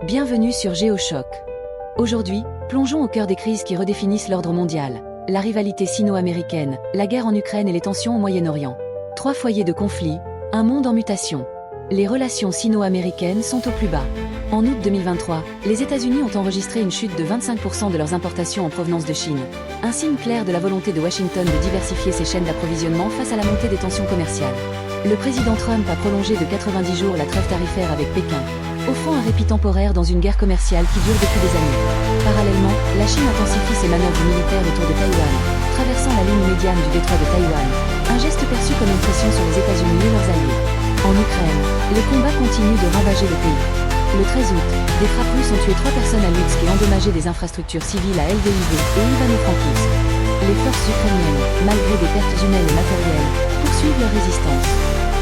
Bienvenue sur GeoChoc. Aujourd'hui, plongeons au cœur des crises qui redéfinissent l'ordre mondial. La rivalité sino-américaine, la guerre en Ukraine et les tensions au Moyen-Orient. 3 foyers de conflit, un monde en mutation. Les relations sino-américaines sont au plus bas. En août 2023, les États-Unis ont enregistré une chute de 25% de leurs importations en provenance de Chine. Un signe clair de la volonté de Washington de diversifier ses chaînes d'approvisionnement face à la montée des tensions commerciales. Le président Trump a prolongé de 90 jours la trêve tarifaire avec Pékin, offrant un répit temporaire dans une guerre commerciale qui dure depuis des années. Parallèlement, la Chine intensifie ses manœuvres militaires autour de Taïwan, traversant la ligne médiane du détroit de Taïwan, un geste perçu comme une pression sur les États-Unis et leurs alliés. En Ukraine, les combats continuent de ravager le pays. Le 13 août, des frappes russes ont tué 3 personnes à Lutsk et endommagé des infrastructures civiles à Lviv et Ivano-Frankivsk. Les forces ukrainiennes, malgré des pertes humaines et matérielles, poursuivent leur résistance.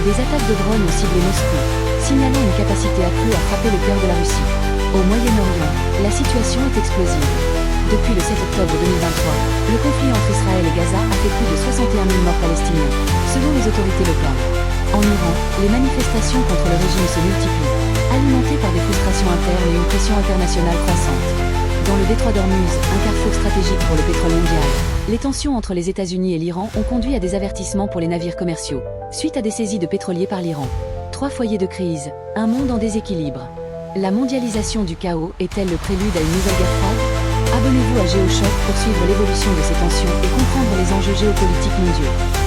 Des attaques de drones ont ciblé Moscou, signalant une capacité accrue à frapper le cœur de la Russie. Au Moyen-Orient, la situation est explosive. Depuis le 7 octobre 2023, le conflit entre Israël et Gaza a fait plus de 61 000 morts palestiniens, selon les autorités locales. En Iran, les manifestations contre le régime se multiplient, alimentées par des frustrations internes et une pression internationale croissante. Dans le détroit d'Ormuz, un carrefour stratégique pour le pétrole mondial, les tensions entre les États-Unis et l'Iran ont conduit à des avertissements pour les navires commerciaux, suite à des saisies de pétroliers par l'Iran. 3 foyers de crise, un monde en déséquilibre. La mondialisation du chaos est-elle le prélude à une nouvelle guerre froide? Abonnez-vous à GeoChoc pour suivre l'évolution de ces tensions et comprendre les enjeux géopolitiques mondiaux.